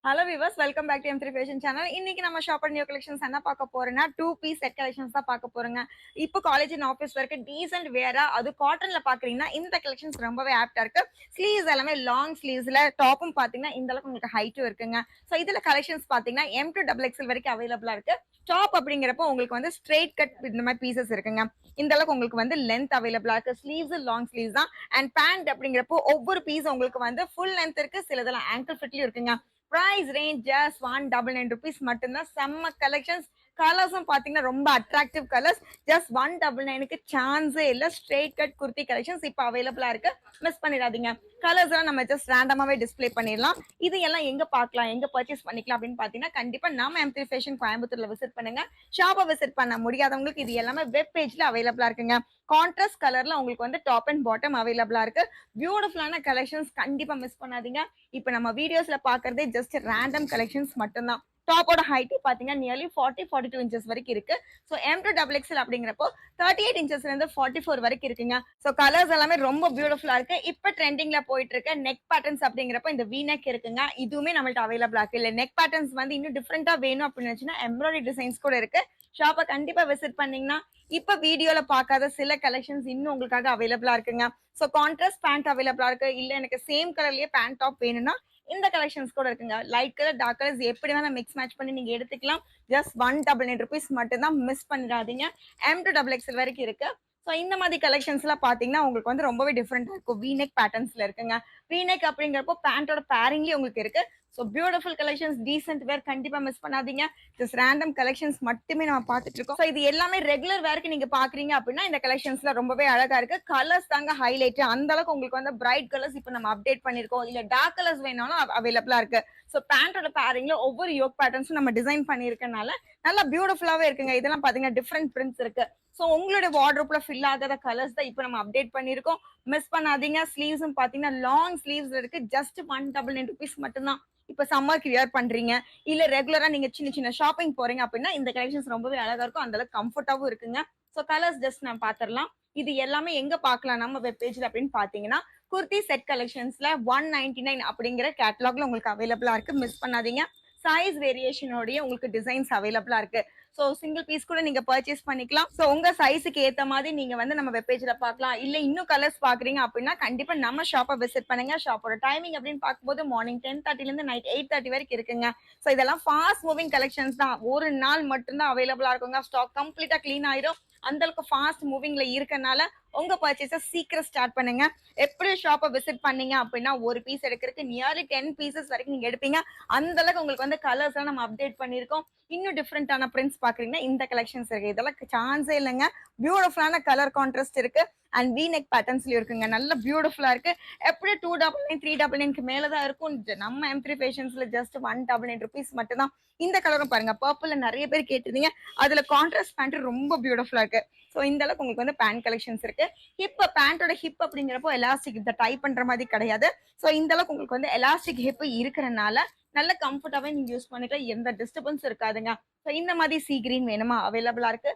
Hello viewers, welcome back to M3 fashion channel. இன்னைக்கு நம்ம shop new collections என்ன பார்க்க போறோம்னா, 2 பீஸ் செட் கலெக்ஷன்ஸ் தான் பார்க்க போறோங்க. இப்போ காலேஜ் அண்ட் ஆஃபீஸ் வரைக்கும் டீசென்ட் வேரா அது காட்டன்ல பாக்குறீங்கன்னா இந்த கலெக்ஷன்ஸ் ரொம்பவே ஆப்டா இருக்கு. ஸ்லீவ்ஸ் எல்லாமே லாங் ஸ்லீவ்ஸ்ல, டாப்பும் பாத்தீங்கன்னா இந்த அளவுக்கு உங்களுக்கு ஹைட்டும் இருக்குங்க. ஸோ இதுல கலெக்ஷன்ஸ் பாத்தீங்கன்னா M2XXL வரைக்கும் அவைலபிளா இருக்கு. டாப் அப்படிங்கிறப்போ உங்களுக்கு வந்து ஸ்ட்ரெயிட் கட் இந்த மாதிரி பீசஸ் இருக்குங்க. இந்த அளவுக்கு உங்களுக்கு வந்து லென்த் அவைலபிளா இருக்கு. ஸ்லீவ்ஸ் லாங் ஸ்லீவ்ஸ் தான். அண்ட் பேண்ட் அப்படிங்கிறப்போ ஒவ்வொரு பீஸ் உங்களுக்கு வந்து ஃபுல் லென்த் இருக்கு, சிலதெல்லாம் ஆங்கிள் ஃபிட்லயும் இருக்குங்க. பிரைஸ் ரேஞ்ச் ஜஸ்ட் 199 rupees மட்டும்தான். செம்ம கலெக்ஷன்ஸ். கலர்ஸும் பாத்தீங்கன்னா ரொம்ப அட்ராக்டிவ் கலர்ஸ். ஜஸ்ட் 199க்கு சான்ஸே இல்ல. ஸ்ட்ரெயிட் கட் குர்த்தி கலெக்ஷன்ஸ் இப்போ அவைலபிளா இருக்கு. மிஸ் பண்ணிடாதீங்க. கலர்ஸ் எல்லாம் நம்ம ஜஸ்ட் ரேண்டமாவே டிஸ்பிளே பண்ணிடலாம். இது எல்லாம் எங்க பார்க்கலாம், எங்க பர்ச்சேஸ் பண்ணிக்கலாம் அப்படின்னு பாத்தீங்கன்னா கண்டிப்பா நம்ம M3 ஃபேஷன் கோயம்புத்தூர்ல விசிட் பண்ணுங்க. ஷாப்பை விசிட் பண்ண முடியாதவங்களுக்கு இது எல்லாமே வெப் பேஜ்ல அவைலபிளா இருக்குங்க. கான்ட்ராஸ்ட் கலர்ல உங்களுக்கு வந்து டாப் அண்ட் பாட்டம் அவைலபிளா இருக்கு. பியூட்டிஃபுல்லான கலெக்ஷன்ஸ், கண்டிப்பா மிஸ் பண்ணாதீங்க. இப்ப நம்ம வீடியோஸ்ல பாக்குறதே ஜஸ்ட் ரேண்டம் கலெக்ஷன்ஸ் மட்டும்தான். டாப்போட ஹைட் பாத்தீங்கன்னா நியர்லி 42 இன்ச்சஸ் வரைக்கும் இருக்கு. ஸோ M2XXL அப்படிங்கிறப்போ 38 இன்ச்சஸ்ல இருந்து 44 வரைக்கும் இருக்குங்க. ஸோ கலர்ஸ் எல்லாமே ரொம்ப பியூட்டிஃபுல்லா இருக்கு. இப்ப ட்ரெண்டிங்ல போயிட்டு இருக்க நெக் பேட்டர்ன்ஸ் அப்படிங்கிறப்போ இந்த வி நெக் இருக்குங்க. இதுவுமே நம்மள்ட்ட அவைலபிளா இருக்கு. இல்ல நெக் பேட்டர்ன்ஸ் வந்து இன்னும் டிஃப்ரெண்டா வேணும் அப்படின்னு நினைச்சுன்னா எம்ப்ராய்டரி டிசைன்ஸ் கூட இருக்கு. ஷாப்பை கண்டிப்பா விசிட் பண்ணீங்கன்னா இப்ப வீடியோல பார்க்காத சில கலெக்ஷன்ஸ் இன்னும் உங்களுக்காக அவைலபிளா இருக்குங்க. ஸோ கான்ட்ராஸ்ட் பேண்ட் அவைலபிளா இருக்கு. இல்ல எனக்கு சேம் கலர்லயே பேண்ட் டாப் வேணும்னா இந்த கலெக்ஷன்ஸ் கூட இருக்குங்க. லைட் கலர் டார்க் கலர்ஸ் எப்படி வேணா மிக்ஸ் மேட்ச் பண்ணி நீங்க எடுத்துக்கலாம். ஜஸ்ட் 199 rupees மட்டும் தான். மிஸ் பண்ணிடாதீங்க. M2XXL வரைக்கும் இருக்கு. ஸோ இந்த மாதிரி கலெக்ஷன்ஸ் எல்லாம் பாத்தீங்கன்னா உங்களுக்கு வந்து ரொம்பவே டிஃப்ரெண்டா இருக்கும். வீநெக் பேட்டர்ன்ஸ்ல இருக்குங்க. வீநெக் அப்படிங்கிறப்போ பேண்டோட பேரிங்லயே உங்களுக்கு இருக்கு. ஸோ பியூட்டிஃபுல் கலெக்ஷன்ஸ், டீசென்ட் வேர், கண்டிப்பா மிஸ் பண்ணாதீங்க. ஜஸ்ட் ரேண்டம் கலெக்ஷன்ஸ் மட்டுமே நம்ம பார்த்துட்டு இருக்கோம். ஸோ இது எல்லாமே ரெகுலர் வேர்க்கு நீங்க பாக்குறீங்க அப்படின்னா இந்த கலெக்ஷன்ஸ்ல ரொம்பவே அழகா இருக்கு. கலர்ஸ் தாங்க ஹைலைட். அந்த அளவுக்கு உங்களுக்கு வந்து பிரைட் கலர்ஸ் இப்போ நம்ம அப்டேட் பண்ணிருக்கோம். இல்ல டார்க் கலர்ஸ் வேணாலும் அவைலபிளா இருக்கு. ஸோ பேண்டோட பேரிங்ல ஒவ்வொரு யோக் பேட்டர்ன்ஸும் நம்ம டிசைன் பண்ணிருக்கனால நல்லா பியூட்டிஃபுல்லாவே இருக்குங்க. இதெல்லாம் பாத்தீங்கன்னா டிஃப்ரெண்ட் பிரிண்ட்ஸ் இருக்கு. ஸோ உங்களோட வார்ட்ரோப்ல ஃபில் ஆகாத கலர்ஸ் தான் இப்போ நம்ம அப்டேட் பண்ணிருக்கோம். மிஸ் பண்ணாதீங்க. ஸ்லீவ்ஸும் பாத்தீங்கன்னா லாங் ஸ்லீவ்ஸ் இருக்கு. ஜஸ்ட் 199 rupees மட்டும்தான். இப்ப சம்மர் கிளியர் பண்றீங்க, இல்ல ரெகுலரா நீங்க சின்ன சின்ன ஷாப்பிங் போறீங்க அப்படின்னா இந்த கலெக்ஷன்ஸ் ரொம்பவே அழகா இருக்கும். அந்த அளவுக்கு கம்ஃபர்டாவும் இருக்குங்க. ஸோ கலர்ஸ் ஜஸ்ட் நான் பாத்திரலாம். இது எல்லாமே எங்க பார்க்கலாம் நம்ம வெப் பேஜ்ல அப்படின்னு பாத்தீங்கன்னா குர்த்தி செட் கலெக்ஷன்ஸ்ல 199 அப்படிங்கிற கேட்டலாக்ல உங்களுக்கு அவைலபிளா இருக்கு. மிஸ் பண்ணாதீங்க. சைஸ் வேரியேஷனோடய உங்களுக்கு டிசைன்ஸ் அவைலபிளா இருக்கு. ஸோ சிங்கிள் பீஸ் கூட நீங்க பர்ச்சேஸ் பண்ணிக்கலாம். ஸோ உங்க சைஸுக்கு ஏத்த மாதிரி நீங்க வந்து நம்ம வெப் பேஜ்ல பார்க்கலாம். இல்ல இன்னும் கலர்ஸ் பாக்குறீங்க அப்படின்னா கண்டிப்பா நம்ம ஷாப்பை விசிட் பண்ணுங்க. ஷாப்போட டைமிங் அப்படின்னு பார்க்கும்போது மார்னிங் 10:30 இருந்து நைட் 8:30 வரைக்கும் இருக்குங்க. ஸோ இதெல்லாம் ஃபாஸ்ட் மூவிங் கலெக்ஷன்ஸ் தான். ஒரு நாள் மட்டும்தான் அவைலபிளா இருக்குங்க. ஸ்டாக் கம்ப்ளீட்டா கிளீன் ஆயிரும். அந்த அளவுக்கு ஃபாஸ்ட் மூவிங்ல இருக்கனால உங்க பர்ச்சேஸை சீக்கிரம் ஸ்டார்ட் பண்ணுங்க. எப்படி ஷாப்பை விசிட் பண்ணீங்க அப்படின்னா ஒரு பீஸ் எடுக்கிறதுக்கு நியர்லி 10 பீசஸ் வரைக்கும் நீங்க எடுப்பீங்க. அந்த அளவுக்கு உங்களுக்கு வந்து கலர்ஸ் எல்லாம் நம்ம அப்டேட் பண்ணிருக்கோம். இன்னும் டிஃப்ரெண்டான பிரிண்ட்ஸ் பாக்குறீங்கன்னா இந்த கலெக்ஷன்ஸ் இருக்கு. இதெல்லாம் சான்ஸே இல்லைங்க. பியூட்டிஃபுல்லான கலர் கான்ட்ராஸ்ட் இருக்கு. அண்ட் வி நெக் பேட்டர்ன்ஸ்லயும் இருக்குங்க. நல்ல பியூட்டிஃபுல்லா இருக்கு. எப்படி 299 399 மேலதான் இருக்கும். நம்ம M3 ஃபேஷன்ஸ்ல ஜஸ்ட் 199 rupees மட்டும் தான். இந்த கலரும் பாருங்க, பர்பிள்ல நிறைய பேர் கேட்டிருந்தீங்க. அதுல கான்ட்ராஸ்ட் பேண்ட் ரொம்ப பியூட்டிஃபுல்லா இருக்கு. ஸோ இந்த அளவுக்கு உங்களுக்கு வந்து பேண்ட் கலெக்ஷன்ஸ் இருக்கு. ஹிப் பேண்டோட ஹிப் அப்படிங்கிறப்போ எலாஸ்டிக் இந்த டைப் பண்ற மாதிரி கிடையாது. ஸோ இந்த அளவுக்கு உங்களுக்கு வந்து எலாஸ்டிக் ஹிப் இருக்கிறனால நல்ல கம்ஃபர்டாவே நீங்க யூஸ் பண்ணிக்கலாம். எந்த டிஸ்டர்பன்ஸ் இருக்காதுங்க. ஸோ இந்த மாதிரி சி கிரீன் வேணுமா அவைலபிளா இருக்கு.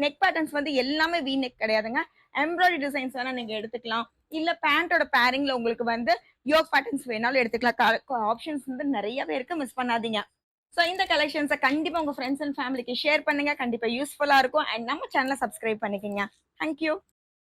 நெக் பேட்டர்ன்ஸ் வந்து எல்லாமே வி நெக் கிடையாதுங்க. எம்ப்ராய்டரி டிசைன்ஸ் வேணா நீங்க எடுத்துக்கலாம். இல்ல பேண்டோட பேரிங்ல உங்களுக்கு வந்து யோக் பேட்டர்ன்ஸ் வேணாலும் எடுத்துக்கலாம். ஆப்ஷன்ஸ் வந்து நிறையவே இருக்கு. மிஸ் பண்ணாதீங்க. ஸோ இந்த கலெக்ஷன்ஸை கண்டிப்பா உங்க ஃப்ரெண்ட்ஸ் அண்ட் ஃபேமிலிக்கு ஷேர் பண்ணுங்க. கண்டிப்பா யூஸ்ஃபுல்லா இருக்கும். அண்ட் நம்ம சேனலை சப்ஸ்கிரைப் பண்ணிக்கோங்க. தேங்க்யூ.